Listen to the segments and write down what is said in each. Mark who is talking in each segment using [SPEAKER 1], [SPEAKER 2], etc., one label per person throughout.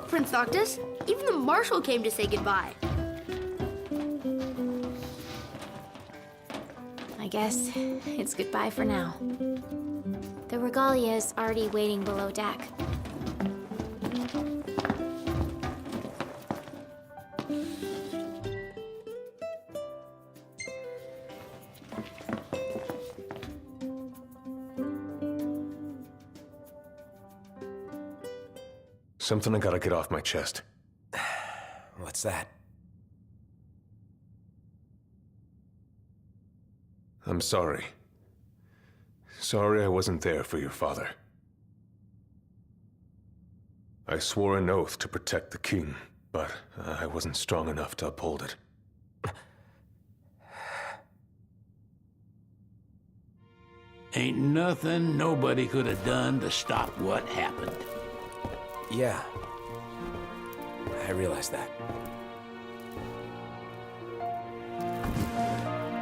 [SPEAKER 1] Look, Prince Noctis, even the Marshal came to say goodbye.
[SPEAKER 2] I guess it's goodbye for now. The regalia is already waiting below deck.
[SPEAKER 3] Something I gotta get off my chest.
[SPEAKER 4] What's that?
[SPEAKER 3] I'm sorry. Sorry I wasn't there for your father. I swore an oath to protect the king, but I wasn't strong enough to uphold it.
[SPEAKER 5] Ain't nothing nobody could have done to stop what happened.
[SPEAKER 4] Yeah. I realize that.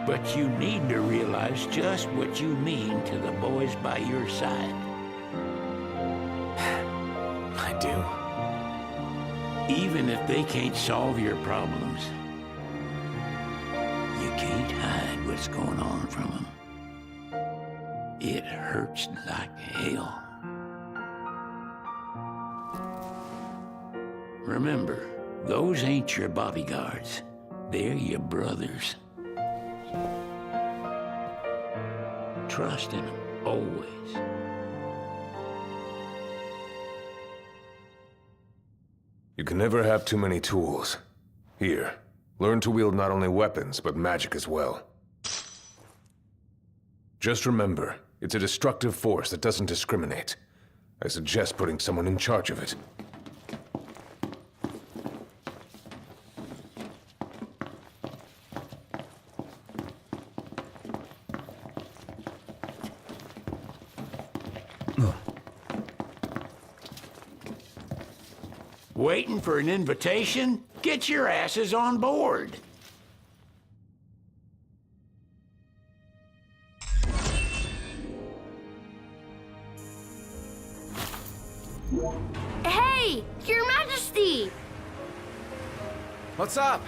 [SPEAKER 5] But you need to realize just what you mean to the boys by your side.
[SPEAKER 4] I do.
[SPEAKER 5] Even if they can't solve your problems, you can't hide what's going on from them. It hurts like hell. Remember, those ain't your bodyguards. They're your brothers. Trust in them, always.
[SPEAKER 3] You can never have too many tools. Here, learn to wield not only weapons, but magic as well. Just remember, it's a destructive force that doesn't discriminate. I suggest putting someone in charge of it.
[SPEAKER 5] Waiting for an invitation? Get your asses on board.
[SPEAKER 1] Hey, Your Majesty!
[SPEAKER 4] What's up?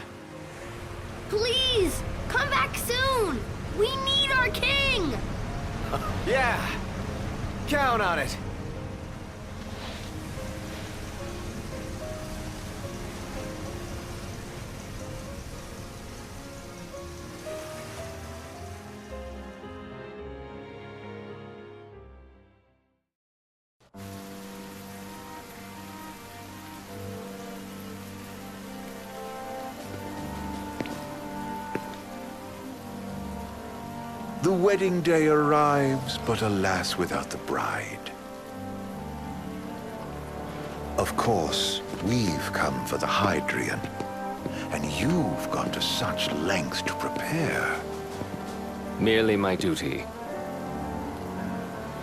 [SPEAKER 1] Please, come back soon! We need our king!
[SPEAKER 4] Yeah. Count on it.
[SPEAKER 6] The wedding day arrives, but alas, without the bride. Of course, we've come for the Hydrian, and you've gone to such lengths to prepare.
[SPEAKER 7] Merely my duty.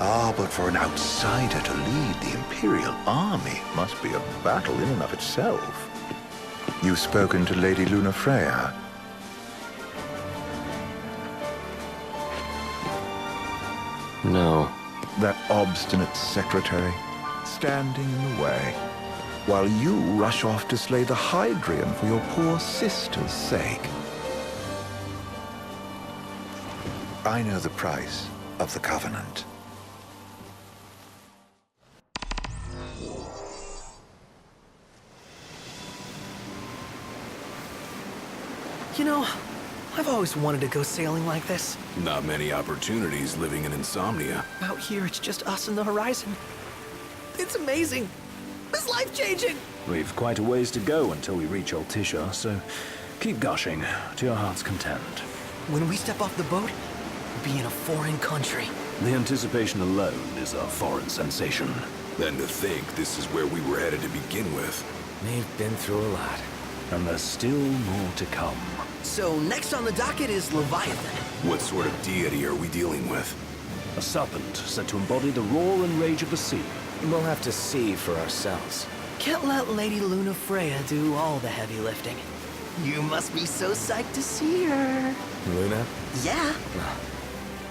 [SPEAKER 6] Ah, but for an outsider to lead the Imperial army must be a battle in and of itself. You've spoken to Lady Lunafreya.
[SPEAKER 7] No.
[SPEAKER 6] That obstinate secretary, standing in the way, while you rush off to slay the Hydrian for your poor sister's sake. I know the price of the Covenant.
[SPEAKER 8] You know, I've always wanted to go sailing like this.
[SPEAKER 9] Not many opportunities living in Insomnia.
[SPEAKER 8] Out here, it's just us and the horizon. It's amazing. It's life-changing.
[SPEAKER 10] We've quite a ways to go until we reach Altissia, so keep gushing to your heart's content.
[SPEAKER 8] When we step off the boat, we'll be in a foreign country.
[SPEAKER 10] The anticipation alone is a foreign sensation.
[SPEAKER 9] Then to think this is where we were headed to begin with.
[SPEAKER 4] We've been through a lot.
[SPEAKER 10] And there's still more to come.
[SPEAKER 8] So next on the docket is Leviathan.
[SPEAKER 9] What sort of deity are we dealing with?
[SPEAKER 10] A serpent said to embody the roar and rage of the sea.
[SPEAKER 4] We'll have to see for ourselves.
[SPEAKER 8] Can't let Lady Lunafreya do all the heavy lifting. You must be so psyched to see her.
[SPEAKER 4] Luna?
[SPEAKER 8] Yeah.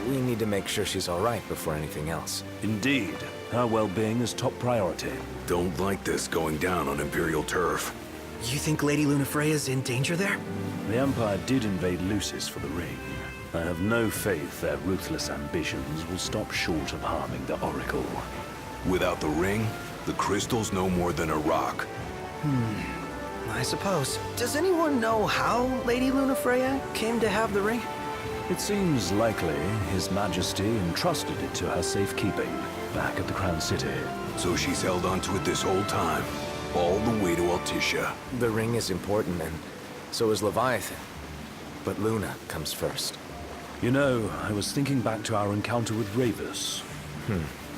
[SPEAKER 4] We need to make sure she's all right before anything else.
[SPEAKER 10] Indeed. Her well-being is top priority.
[SPEAKER 9] Don't like this going down on Imperial turf.
[SPEAKER 8] You think Lady Lunafreya's in danger there?
[SPEAKER 10] The Empire did invade Lucis for the ring. I have no faith their ruthless ambitions will stop short of harming the Oracle.
[SPEAKER 9] Without the ring, the crystal's no more than a rock.
[SPEAKER 8] I suppose. Does anyone know how Lady Lunafreya came to have the ring?
[SPEAKER 10] It seems likely His Majesty entrusted it to her safekeeping back at the Crown City.
[SPEAKER 9] So she's held onto it this whole time, all the way to Altissia.
[SPEAKER 4] The ring is important, and so is Leviathan. But Luna comes first.
[SPEAKER 10] You know, I was thinking back to our encounter with Ravus.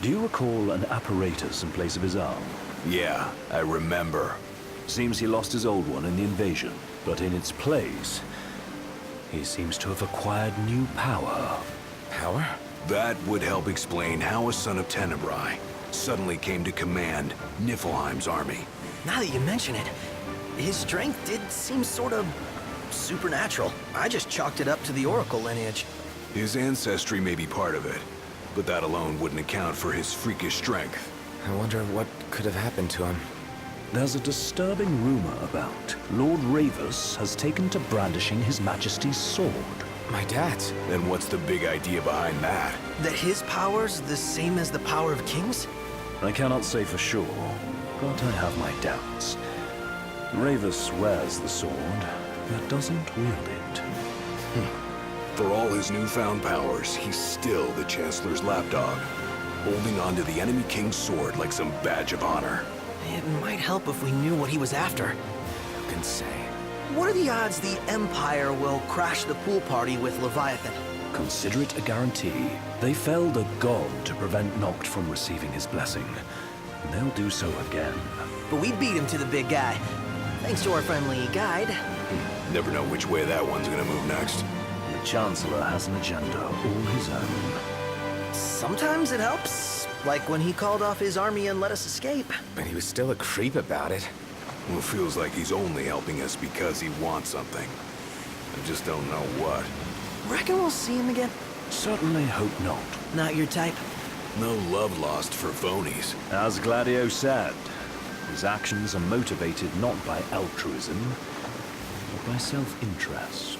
[SPEAKER 10] Do you recall an apparatus in place of his arm?
[SPEAKER 9] Yeah, I remember.
[SPEAKER 10] Seems he lost his old one in the invasion, but in its place, he seems to have acquired new power.
[SPEAKER 4] Power?
[SPEAKER 9] That would help explain how a son of Tenebrae suddenly came to command Niflheim's army.
[SPEAKER 8] Now that you mention it, his strength did seem sort of supernatural. I just chalked it up to the Oracle lineage.
[SPEAKER 9] His ancestry may be part of it, but that alone wouldn't account for his freakish strength.
[SPEAKER 4] I wonder what could have happened to him.
[SPEAKER 10] There's a disturbing rumor about Lord Ravus has taken to brandishing His Majesty's sword.
[SPEAKER 4] My dad's.
[SPEAKER 9] Then what's the big idea behind that?
[SPEAKER 8] That his power's the same as the power of kings?
[SPEAKER 10] I cannot say for sure, but I have my doubts. Ravus wears the sword, but doesn't wield it.
[SPEAKER 9] For all his newfound powers, he's still the Chancellor's lapdog, holding on to the enemy king's sword like some badge of honor.
[SPEAKER 8] It might help if we knew what he was after.
[SPEAKER 4] Who can say?
[SPEAKER 8] What are the odds the Empire will crash the pool party with Leviathan?
[SPEAKER 10] Consider it a guarantee. They felled a god to prevent Noct from receiving his blessing. And they'll do so again.
[SPEAKER 8] But we beat him to the big guy, thanks to our friendly guide.
[SPEAKER 9] Never know which way that one's gonna move next.
[SPEAKER 10] The Chancellor has an agenda all his own.
[SPEAKER 8] Sometimes it helps, like when he called off his army and let us escape.
[SPEAKER 4] But he was still a creep about it.
[SPEAKER 9] Well, it feels like he's only helping us because he wants something. I just don't know what.
[SPEAKER 8] Reckon we'll see him again?
[SPEAKER 10] Certainly hope not.
[SPEAKER 8] Not your type?
[SPEAKER 9] No love lost for phonies.
[SPEAKER 10] As Gladio said, his actions are motivated not by altruism, but by self-interest.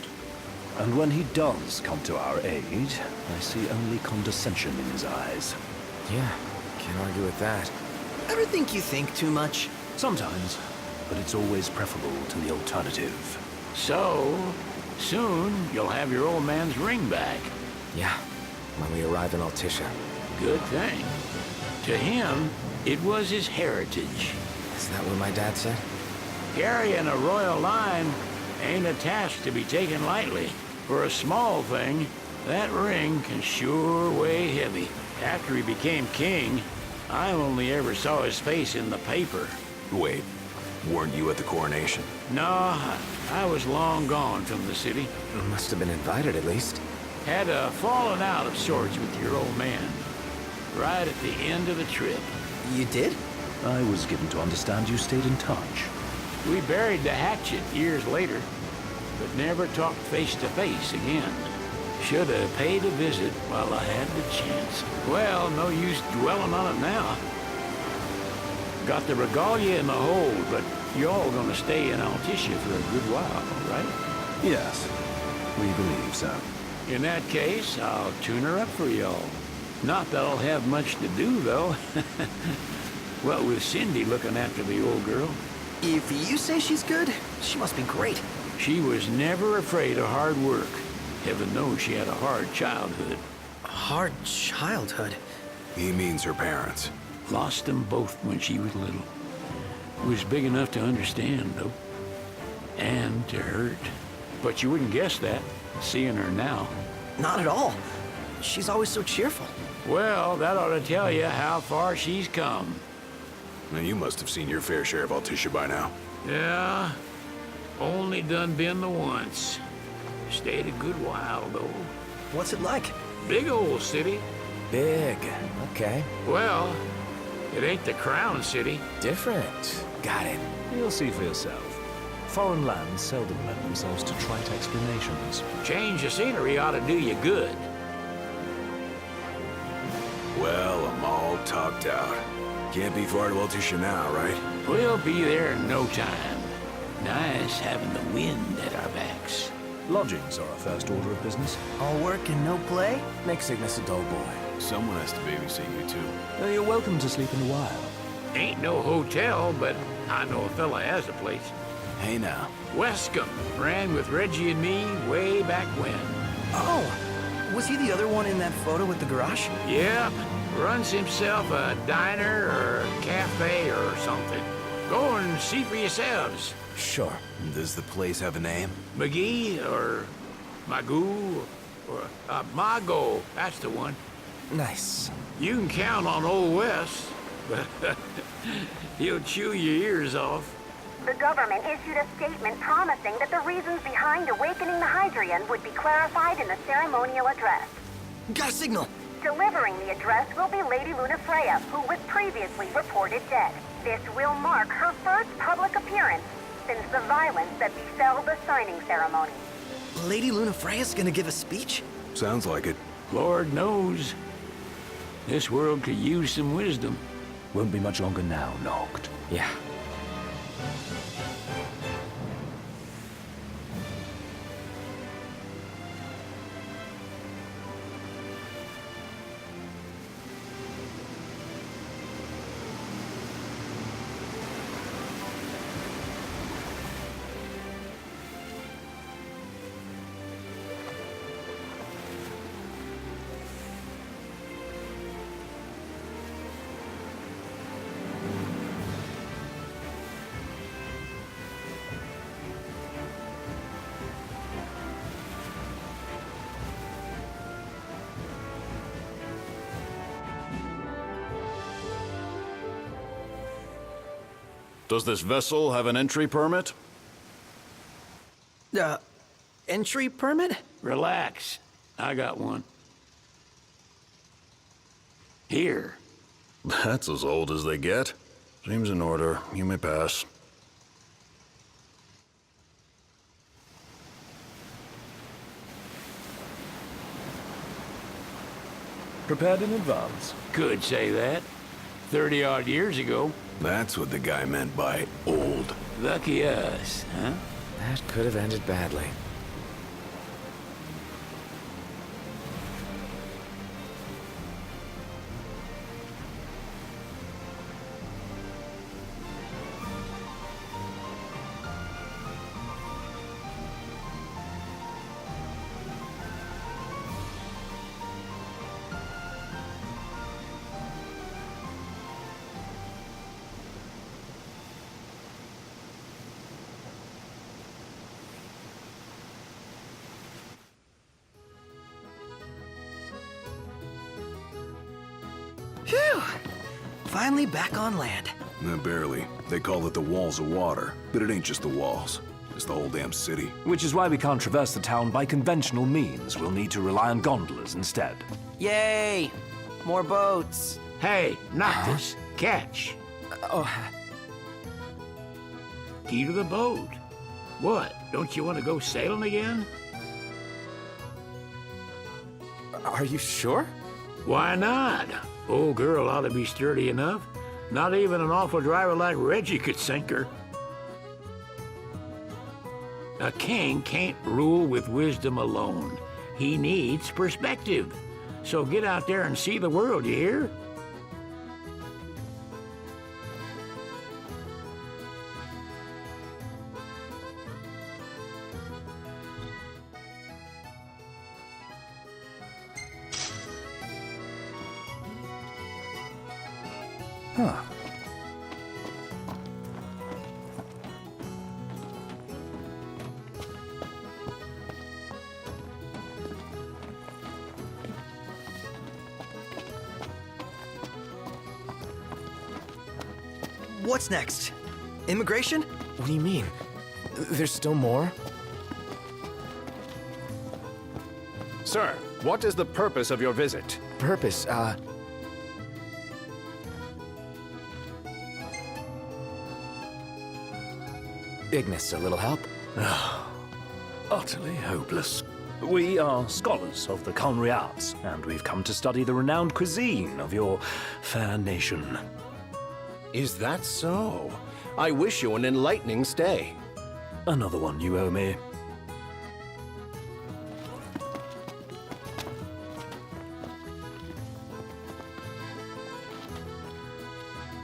[SPEAKER 10] And when he does come to our aid, I see only condescension in his eyes.
[SPEAKER 4] Yeah, can't argue with that.
[SPEAKER 8] Ever think you think too much?
[SPEAKER 10] Sometimes, but it's always preferable to the alternative.
[SPEAKER 5] So, soon you'll have your old man's ring back.
[SPEAKER 4] Yeah, when we arrive in Altissia.
[SPEAKER 5] Good thing. To him, it was his heritage.
[SPEAKER 4] Is that what my dad said?
[SPEAKER 5] Carrying a royal line ain't a task to be taken lightly. For a small thing, that ring can sure weigh heavy. After he became king, I only ever saw his face in the paper.
[SPEAKER 9] Wait, weren't you at the coronation?
[SPEAKER 5] No, I was long gone from the city.
[SPEAKER 4] Must have been invited at least.
[SPEAKER 5] Had a falling out of sorts with your old man. Right at the end of the trip.
[SPEAKER 8] You did?
[SPEAKER 10] I was given to understand you stayed in touch.
[SPEAKER 5] We buried the hatchet years later, but never talked face to face again. Should have paid a visit while I had the chance. Well, no use dwelling on it now. Got the regalia in the hold, but y'all gonna stay in Altissia for a good while, right?
[SPEAKER 10] Yes, we believe so.
[SPEAKER 5] In that case, I'll tune her up for y'all. Not that I'll have much to do, though. What with Cindy looking after the old girl.
[SPEAKER 8] If you say she's good, she must be great.
[SPEAKER 5] She was never afraid of hard work. Heaven knows she had a hard childhood.
[SPEAKER 8] Hard childhood?
[SPEAKER 9] He means her parents.
[SPEAKER 5] Lost them both when she was little. Was big enough to understand, though. And to hurt. But you wouldn't guess that, seeing her now.
[SPEAKER 8] Not at all. She's always so cheerful.
[SPEAKER 5] Well, that ought to tell you how far she's come.
[SPEAKER 9] Now, you must have seen your fair share of Altissia by now.
[SPEAKER 5] Yeah, only done been the once. Stayed a good while, though.
[SPEAKER 8] What's it like?
[SPEAKER 5] Big old city.
[SPEAKER 4] Big. Okay.
[SPEAKER 5] Well, it ain't the Crown City.
[SPEAKER 4] Different. Got it.
[SPEAKER 10] You'll see for yourself. Foreign lands seldom lend themselves to trite explanations.
[SPEAKER 5] Change of scenery ought to do you good.
[SPEAKER 9] Well, I'm all talked out. Can't be far to Altissia now, right?
[SPEAKER 5] We'll be there in no time. Nice having the wind at our backs.
[SPEAKER 10] Lodgings are our first order of business.
[SPEAKER 8] All work and no play?
[SPEAKER 4] Make Cygnus a dull boy.
[SPEAKER 9] Someone has to babysit you, too.
[SPEAKER 10] You're welcome to sleep in the wild.
[SPEAKER 5] Ain't no hotel, but I know a fella has a place.
[SPEAKER 9] Hey now.
[SPEAKER 5] Wescombe ran with Reggie and me way back when.
[SPEAKER 8] Oh, was he the other one in that photo with the garage?
[SPEAKER 5] Yep, runs himself a diner or a cafe or something. Go and see for yourselves.
[SPEAKER 4] Sure.
[SPEAKER 9] Does the place have a name?
[SPEAKER 5] McGee or Magoo or Mago, that's the one.
[SPEAKER 4] Nice.
[SPEAKER 5] You can count on Old Wes, but he'll chew your ears off.
[SPEAKER 11] The government issued a statement promising that the reasons behind awakening the Hydrian would be clarified in the ceremonial address.
[SPEAKER 8] Got a signal!
[SPEAKER 11] Delivering the address will be Lady Lunafreya, who was previously reported dead. This will mark her first public appearance since the violence that befell the signing ceremony.
[SPEAKER 8] Lady Lunafreya's gonna give a speech?
[SPEAKER 9] Sounds like it.
[SPEAKER 5] Lord knows. This world could use some wisdom.
[SPEAKER 10] Won't be much longer now, Noct.
[SPEAKER 4] Yeah.
[SPEAKER 12] Does this vessel have an entry permit?
[SPEAKER 8] Entry permit?
[SPEAKER 5] Relax. I got one. Here.
[SPEAKER 12] That's as old as they get. Seems in order. You may pass.
[SPEAKER 10] Prepared in advance.
[SPEAKER 5] Could say that. 30-odd years ago.
[SPEAKER 9] That's what the guy meant by old.
[SPEAKER 5] Lucky us, huh?
[SPEAKER 4] That could have ended badly.
[SPEAKER 8] Phew! Finally back on land.
[SPEAKER 9] Barely. They call it the Walls of Water, but it ain't just the walls. It's the whole damn city.
[SPEAKER 10] Which is why we can't traverse the town by conventional means. We'll need to rely on gondolas instead.
[SPEAKER 8] Yay! More boats.
[SPEAKER 5] Hey, Noctis, catch.
[SPEAKER 8] Oh,
[SPEAKER 5] Key to the boat. What, don't you want to go sailing again?
[SPEAKER 4] Are you sure?
[SPEAKER 5] Why not? Old girl ought to be sturdy enough. Not even an awful driver like Reggie could sink her. A king can't rule with wisdom alone. He needs perspective. So get out there and see the world, you hear?
[SPEAKER 10] Huh.
[SPEAKER 8] what's next? Immigration?
[SPEAKER 4] What do you mean? There's still more?
[SPEAKER 13] Sir, what is the purpose of your visit?
[SPEAKER 4] Purpose, Ignis, a little help?
[SPEAKER 10] Utterly hopeless. We are scholars of the culinary arts, and we've come to study the renowned cuisine of your fair nation.
[SPEAKER 14] Is that so? I wish you an enlightening stay.
[SPEAKER 10] Another one you owe me.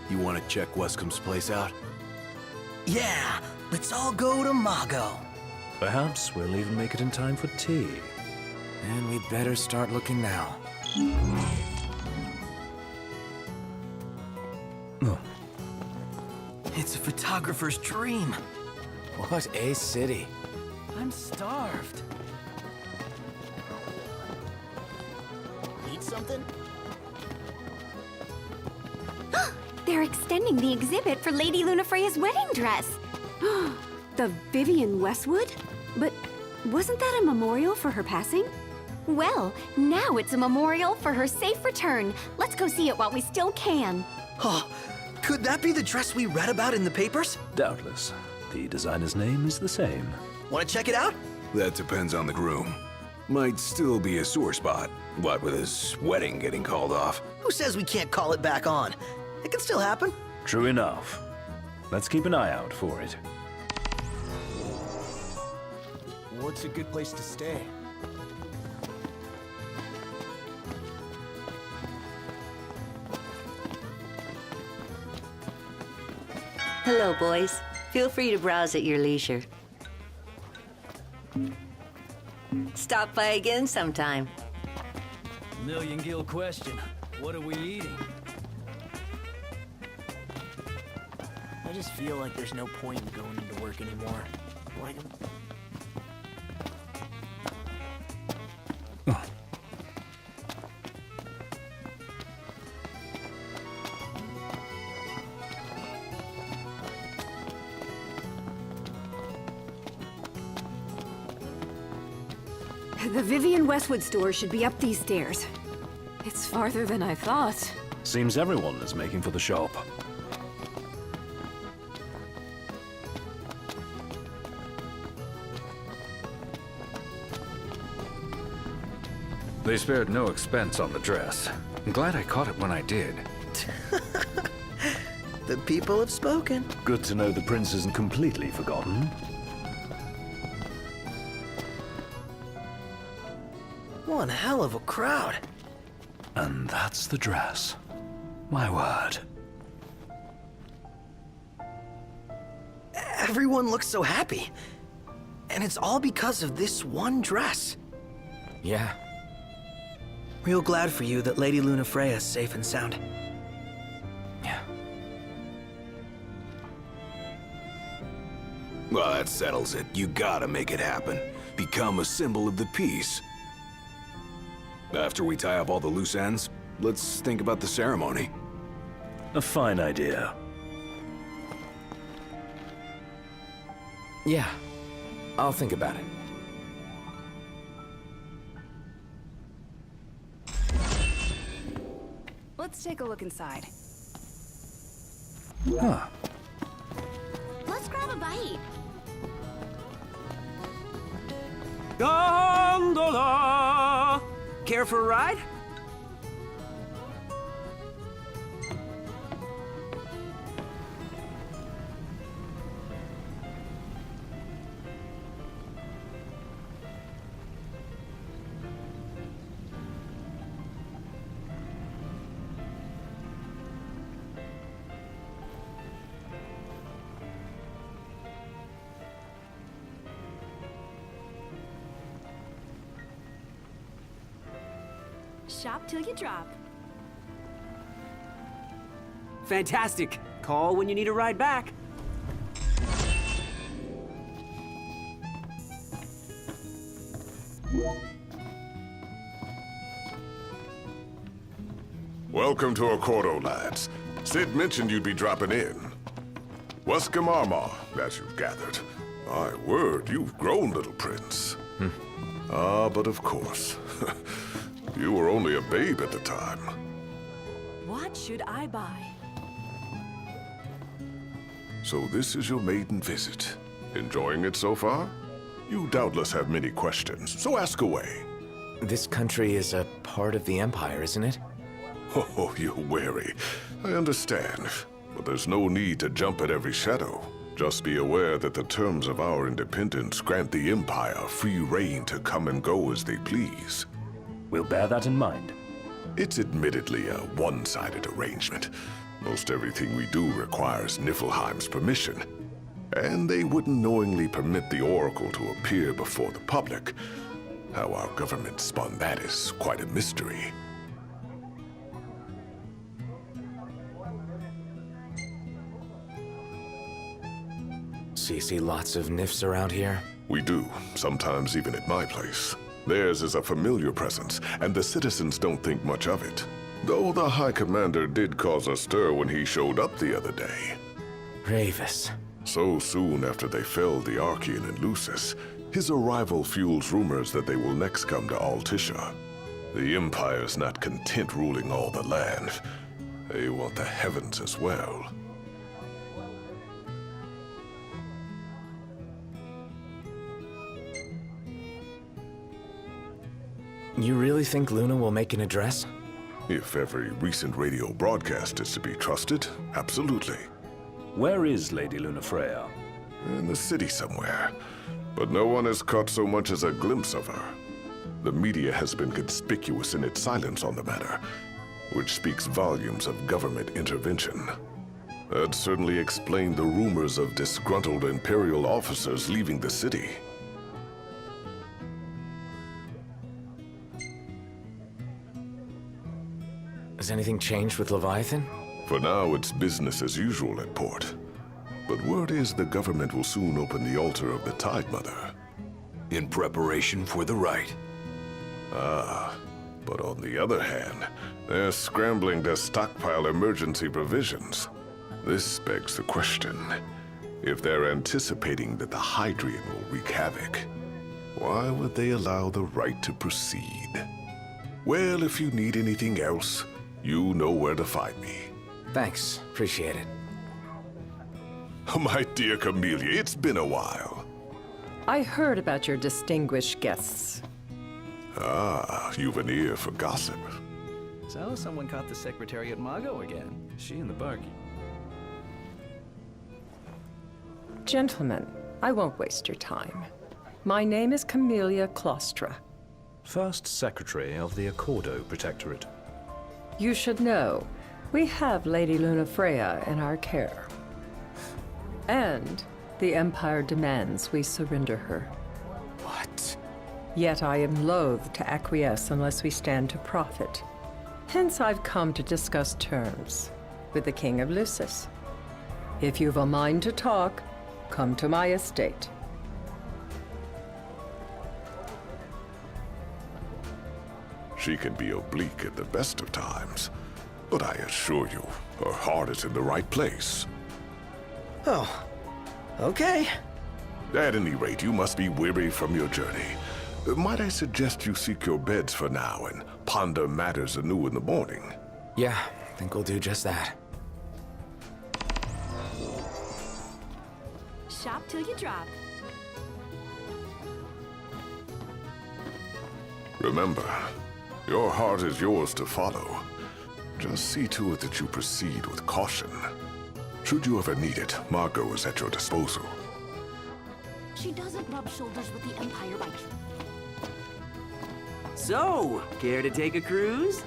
[SPEAKER 9] You want to check Wescom's place out?
[SPEAKER 8] Yeah, let's all go to Mago.
[SPEAKER 10] Perhaps we'll even make it in time for tea.
[SPEAKER 4] And we'd better start looking now.
[SPEAKER 10] Oh.
[SPEAKER 8] It's a photographer's dream.
[SPEAKER 4] What a city.
[SPEAKER 8] I'm starved.
[SPEAKER 1] Need something?
[SPEAKER 15] They're extending the exhibit for Lady Lunafreya's wedding dress.
[SPEAKER 16] The Vivian Westwood? But wasn't that a memorial for her passing?
[SPEAKER 15] Well, now it's a memorial for her safe return. Let's go see it while we still can.
[SPEAKER 8] Oh, could that be the dress we read about in the papers?
[SPEAKER 10] Doubtless. The designer's name is the same.
[SPEAKER 8] Want to check it out?
[SPEAKER 9] That depends on the groom. Might still be a sore spot, what with his wedding getting called off.
[SPEAKER 8] Who says we can't call it back on? It can still happen.
[SPEAKER 10] True enough. Let's keep an eye out for it.
[SPEAKER 8] What's a good place to stay?
[SPEAKER 17] Hello, boys. Feel free to browse at your leisure. Stop by again sometime.
[SPEAKER 18] Million-gill question. What are we eating?
[SPEAKER 8] I just feel like there's no point in going into work anymore. Like,
[SPEAKER 16] The Vivian Westwood store should be up these stairs. It's farther than I thought.
[SPEAKER 10] Seems everyone is making for the shop.
[SPEAKER 19] They spared no expense on the dress. I'm glad I caught it when I did.
[SPEAKER 8] the people have spoken.
[SPEAKER 10] Good to know the prince isn't completely forgotten.
[SPEAKER 8] One hell of a crowd.
[SPEAKER 10] And that's the dress. My word.
[SPEAKER 8] Everyone looks so happy. And it's all because of this one dress.
[SPEAKER 4] Yeah.
[SPEAKER 8] Real glad for you that Lady Lunafreya is safe and sound.
[SPEAKER 4] Yeah.
[SPEAKER 9] Well, that settles it. You gotta make it happen. Become a symbol of the peace. After we tie up all the loose ends, let's think about the ceremony.
[SPEAKER 10] A fine idea.
[SPEAKER 4] Yeah. I'll think about it.
[SPEAKER 16] Let's take a look inside.
[SPEAKER 10] Huh.
[SPEAKER 15] Let's grab a bite.
[SPEAKER 18] Gondola! Care for a ride?
[SPEAKER 16] Shop till you drop.
[SPEAKER 18] Fantastic. Call when you need a ride back.
[SPEAKER 3] Welcome to Accordo, lads. Sid mentioned you'd be dropping in. Wescom Armor, as you've gathered. My word, you've grown, little prince. Ah, but of course. You were only a babe at the time.
[SPEAKER 16] What should I buy?
[SPEAKER 3] So this is your maiden visit. Enjoying it so far? You doubtless have many questions, so ask away.
[SPEAKER 4] This country is a part of the Empire, isn't it?
[SPEAKER 3] Oh, you're wary. I understand. But there's no need to jump at every shadow. Just be aware that the terms of our independence grant the Empire free reign to come and go as they please.
[SPEAKER 10] We'll bear that in mind.
[SPEAKER 3] It's admittedly a one-sided arrangement. Most everything we do requires Niflheim's permission. And they wouldn't knowingly permit the Oracle to appear before the public. How our government spun that is quite a mystery.
[SPEAKER 4] So you see lots of Nifs around here?
[SPEAKER 3] We do, sometimes even at my place. Theirs is a familiar presence, and the citizens don't think much of it. Though the High Commander did cause a stir when he showed up the other day.
[SPEAKER 4] Ravis.
[SPEAKER 3] So soon after they felled the Archean and Lucis, his arrival fuels rumors that they will next come to Altissia. The Empire's not content ruling all the land. They want the heavens as well.
[SPEAKER 4] You really think Luna will make an address?
[SPEAKER 3] If every recent radio broadcast is to be trusted, absolutely.
[SPEAKER 10] Where is Lady Lunafreya?
[SPEAKER 3] In the city somewhere. But no one has caught so much as a glimpse of her. The media has been conspicuous in its silence on the matter, which speaks volumes of government intervention. That certainly explained the rumors of disgruntled Imperial officers leaving the city.
[SPEAKER 4] Has anything changed with Leviathan?
[SPEAKER 3] For now, it's business as usual at port. But word is the government will soon open the altar of the Tide Mother.
[SPEAKER 9] In preparation for the rite.
[SPEAKER 3] Ah, but on the other hand, they're scrambling to stockpile emergency provisions. This begs the question, if they're anticipating that the Hydrian will wreak havoc, why would they allow the rite to proceed? Well, if you need anything else, you know where to find me.
[SPEAKER 4] Thanks, appreciate it.
[SPEAKER 3] My dear Camellia, it's been a while.
[SPEAKER 20] I heard about your distinguished guests.
[SPEAKER 3] Ah, you've an ear for gossip.
[SPEAKER 18] So, someone caught the Secretary at Mago again.
[SPEAKER 19] She and the barkeep.
[SPEAKER 20] Gentlemen, I won't waste your time. My name is Camellia Claustra.
[SPEAKER 10] First Secretary of the Accordo Protectorate.
[SPEAKER 20] You should know, we have Lady Lunafreya in our care. And the Empire demands we surrender her.
[SPEAKER 4] What?
[SPEAKER 20] Yet I am loath to acquiesce unless we stand to profit. Hence I've come to discuss terms with the King of Lucis. If you've a mind to talk, come to my estate.
[SPEAKER 3] She can be oblique at the best of times, but I assure you, her heart is in the right place.
[SPEAKER 8] Oh, okay.
[SPEAKER 3] At any rate, you must be weary from your journey. Might I suggest you seek your beds for now and ponder matters anew in the morning?
[SPEAKER 4] Yeah, I think we'll do just that.
[SPEAKER 15] Shop till you drop.
[SPEAKER 3] Remember, your heart is yours to follow. Just see to it that you proceed with caution. Should you ever need it, Margot is at your disposal.
[SPEAKER 1] She doesn't rub shoulders with the Empire like...
[SPEAKER 21] So, care to take a cruise?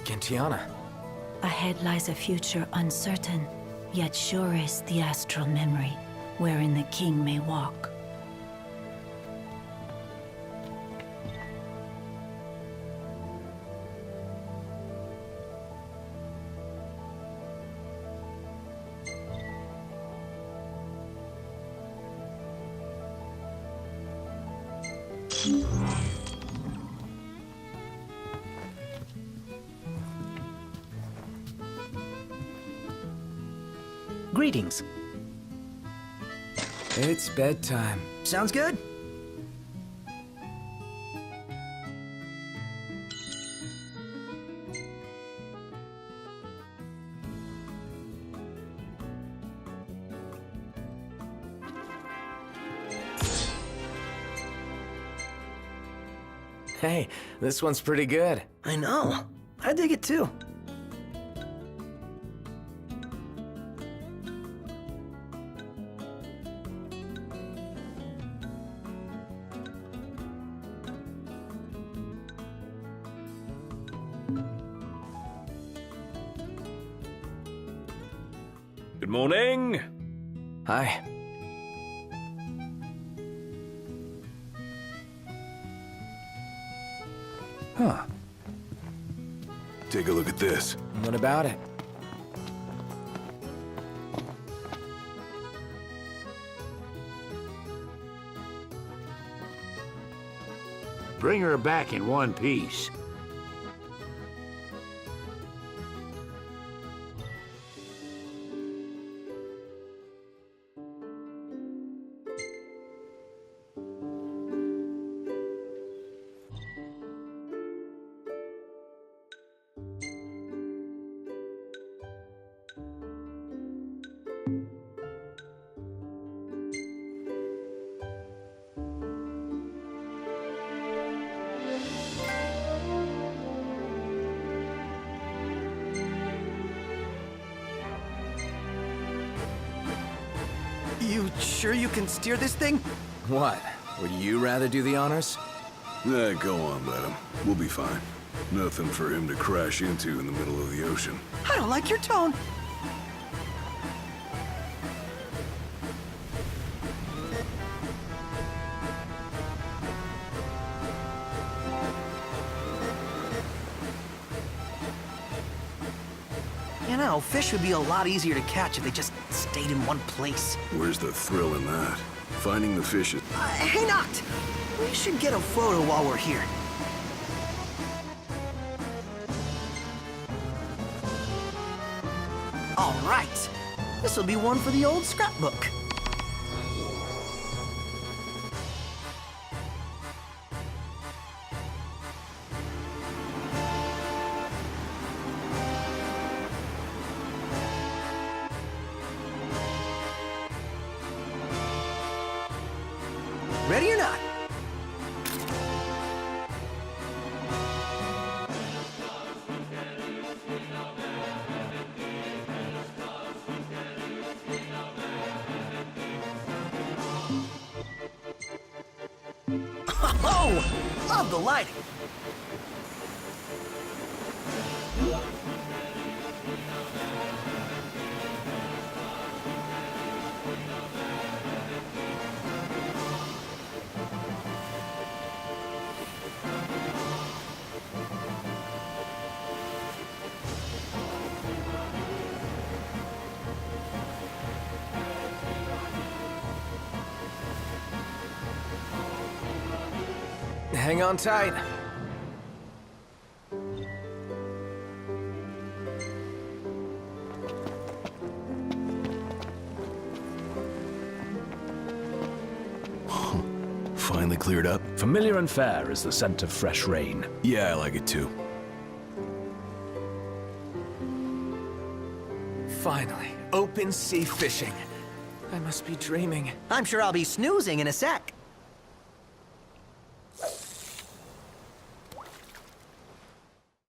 [SPEAKER 4] Gentiana.
[SPEAKER 22] Ahead lies a future uncertain, yet sure is the astral memory, wherein the king may walk.
[SPEAKER 2] Greetings.
[SPEAKER 4] It's bedtime.
[SPEAKER 8] Sounds good.
[SPEAKER 4] Hey, this one's pretty good.
[SPEAKER 8] I know. I dig it too.
[SPEAKER 10] Good morning.
[SPEAKER 4] Hi.
[SPEAKER 9] Huh. Take a look at this.
[SPEAKER 4] What about it?
[SPEAKER 5] Bring her back in one piece.
[SPEAKER 8] You sure you can steer this thing?
[SPEAKER 4] What? Would you rather do the honors?
[SPEAKER 9] Go on, let him. We'll be fine. Nothing for him to crash into in the middle of the ocean.
[SPEAKER 8] I don't like your tone. You know, fish would be a lot easier to catch if they just stayed in one place.
[SPEAKER 9] Where's the thrill in that? Finding the fish is...
[SPEAKER 8] Hey, Noct! We should get a photo while we're here. All right. This'll be one for the old scrapbook. Ready or not? Oh, love the lighting.
[SPEAKER 4] Hang on tight.
[SPEAKER 9] Finally cleared up.
[SPEAKER 10] Familiar and fair is the scent of fresh rain.
[SPEAKER 9] Yeah, I like it too.
[SPEAKER 4] Finally, open sea fishing. I must be dreaming.
[SPEAKER 8] I'm sure I'll be snoozing in a sec.